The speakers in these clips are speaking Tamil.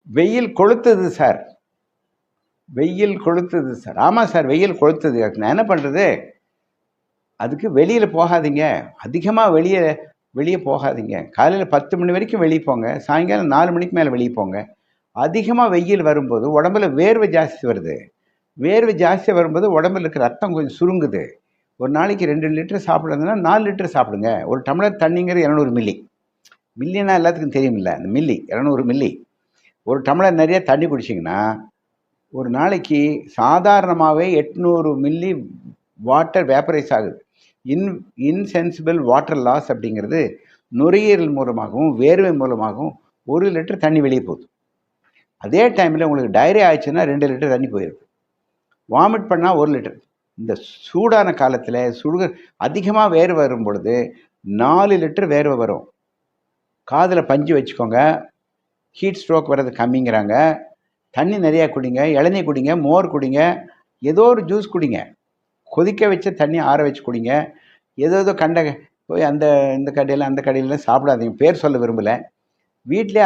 வெயில் கொளுத்துது சார், வெயில் கொளுத்துது சார். ஆமாம் சார், வெயில் கொளுத்துது. நான் என்ன பண்ணுறது? அதுக்கு வெளியில் போகாதீங்க, அதிகமாக வெளியே வெளியே போகாதீங்க. காலையில் 10 மணி வரைக்கும் வெளியே போங்க, சாயங்காலம் 4 மணிக்கு மேலே வெளியே போங்க. அதிகமாக வெயில் வரும்போது உடம்புல வேர்வை ஜாஸ்தி வருது. வேர்வை ஜாஸ்தி வரும்போது உடம்புல இருக்கிற ரத்தம் கொஞ்சம் சுருங்குது. ஒரு நாளைக்கு 2 லிட்டர் சாப்பிடுறதுன்னா 4 லிட்டர் சாப்பிடுங்க. ஒரு டம்ளர் தண்ணிங்கிறது 200 மில்லி. மில்லினா எல்லாத்துக்கும் தெரியுமில்ல, அந்த மில்லி 200 மில்லி. ஒரு டம்ளர் நிறைய தண்ணி குடிச்சிங்கன்னா ஒரு நாளைக்கு சாதாரணமாகவே 800 மில்லி வாட்டர் வேப்பரைஸ் ஆகுது. இன்சென்சிபிள் வாட்டர் லாஸ் அப்படிங்கிறது நுரையீரல் மூலமாகவும் வேர்வை மூலமாகவும் 1 லிட்டர் தண்ணி வெளியே போகுது. அதே டைமில் உங்களுக்கு டயரி ஆயிடுச்சுன்னா 2 லிட்டர் தண்ணி போயிடுது. வாமிட் பண்ணால் 1 லிட்டர். இந்த சூடான காலத்தில் அதிகமாக வேர்வை வரும் பொழுது 4 லிட்டர் வேர்வை வரும். காதில் பஞ்சு வச்சுக்கோங்க, ஹீட் ஸ்ட்ரோக் வர்றது கம்மிங்கிறாங்க. தண்ணி நிறையா குடிங்க, இளநீர் குடிங்க, மோர் குடிங்க, ஏதோ ஒரு ஜூஸ் குடிங்க, கொதிக்க வச்ச தண்ணி ஆற வச்சு குடிங்க. ஏதோ கண்ட போய் இந்த கடையில் அந்த கடையிலாம் சாப்பிடாதீங்க, பேர் சொல்ல விரும்பலை. வீட்டிலே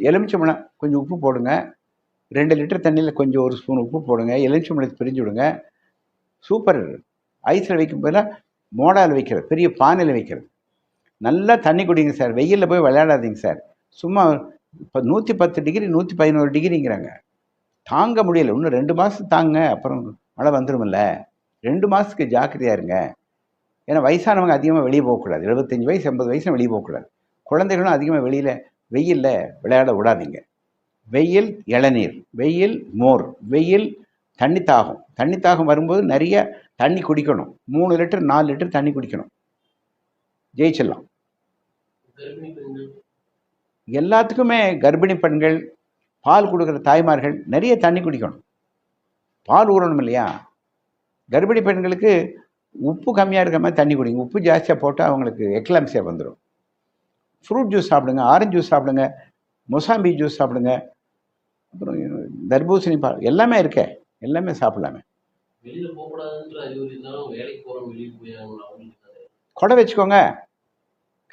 எலுமிச்சம்பழம் கொஞ்சம் உப்பு போடுங்க, 2 லிட்டர் தண்ணியில் கொஞ்சம் 1 ஸ்பூன் உப்பு போடுங்க, எலுமிச்சம்பழத்தை பிரிஞ்சு விடுங்க. சூப்பர். ஐஸில் வைக்கும் போதெல்லாம் மோடால் வைக்கிறது, பெரிய பானையில் வைக்கிறது. நல்லா தண்ணி குடிங்க சார். வெயிலில் போய் விளையாடாதீங்க சார். சும்மா இப்போ 110 டிகிரி 111 டிகிரிங்கிறாங்க, தாங்க முடியலை. இன்னும் 2 மாதம் தாங்க, அப்புறம் மழை வந்துடும்ல. 2 மாதத்துக்கு ஜாக்கிரதையாக இருங்க. ஏன்னா வயசானவங்க அதிகமாக வெளியே போகக்கூடாது. 75 வயசு 80 வயசு வெளியே போகக்கூடாது. குழந்தைகளும் அதிகமாக வெயிலில் விளையாட விடாதீங்க. வெயில் இளநீர், வெயில் மோர், வெயில் தண்ணி தாகம். தண்ணி தாகம் வரும்போது நிறைய தண்ணி குடிக்கணும். 3 லிட்டர் 4 லிட்டர் தண்ணி குடிக்கணும். ஜெயிச்சிடலாம். எல்லாத்துக்குமே கர்ப்பிணி பெண்கள், பால் கொடுக்குற தாய்மார்கள் நிறைய தண்ணி குடிக்கணும். பால் ஊறணும் இல்லையா? கர்ப்பிணி பெண்களுக்கு உப்பு கம்மியாக இருக்கிற மாதிரி தண்ணி குடிங்க. உப்பு ஜாஸ்தியாக போட்டால் அவங்களுக்கு எக்லாம்சியா வந்துடும். ஃப்ரூட் ஜூஸ் சாப்பிடுங்க, ஆரஞ்சு ஜூஸ் சாப்பிடுங்க, மொசாம்பி ஜூஸ் சாப்பிடுங்க, அப்புறம் தர்பூசணி பால் எல்லாமே இருக்கே, எல்லாமே சாப்பிடலாமே. கொடை வச்சுக்கோங்க.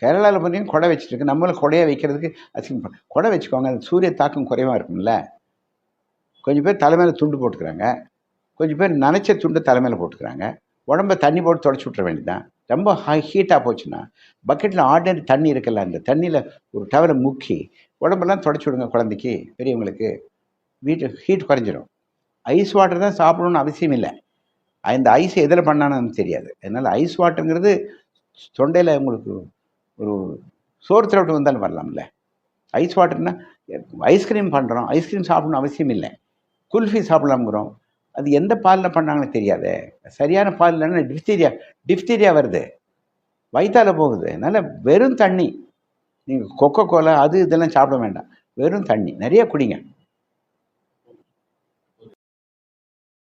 கேரளாவில் பார்த்தீங்கன்னா கொடை வச்சுருக்கு. நம்மளும் கொடையை வைக்கிறதுக்கு அசிங்கம். கொடை வச்சுக்கோங்க, அந்த சூரிய தாக்கம் குறைவாக இருக்கும்ல. கொஞ்சம் பேர் தலைமையில் துண்டு போட்டுக்கிறாங்க, கொஞ்சம் பேர் நனைச்ச துண்டு தலைமையில் போட்டுக்கிறாங்க. உடம்பை தண்ணி போட்டு தொடச்சி விட்ற வேண்டியதான். ரொம்ப ஹீட்டாக போச்சுன்னா பக்கெட்டில் ஆர்டினரி தண்ணி இருக்குல்ல, அந்த தண்ணியில் ஒரு டவலை முக்கி உடம்பெல்லாம் தொடச்சி விடுங்க. குழந்தைக்கு, பெரியவங்களுக்கு வீட்டு ஹீட் குறைஞ்சிடும். ஐஸ் வாட்டர் தான் சாப்பிடணும்னு அவசியம் இல்லை. இந்த ஐஸ் எதில் பண்ணான்னு தெரியாது. அதனால் ஐஸ் வாட்டருங்கிறது தொண்டையில் உங்களுக்கு ஒரு சோறு திரட்டு வந்தாலும் வரலாம்ல. ஐஸ் வாட்டர்னா ஐஸ்கிரீம் பண்ணுறோம், ஐஸ்கிரீம் சாப்பிடணும் அவசியம் இல்லை. குல்ஃபி சாப்பிடலாம்ங்கிறோம், அது எந்த பாலில் பண்ணாங்கன்னு தெரியாது. சரியான பால் இல்லைன்னா டிஃப்தீரியா வருது, வயிற்றால போகுது. அதனால் வெறும் தண்ணி, நீங்கள் கொக்கோ கோலா அது இதெல்லாம் சாப்பிட வேண்டாம். வெறும் தண்ணி நிறைய குடிங்க.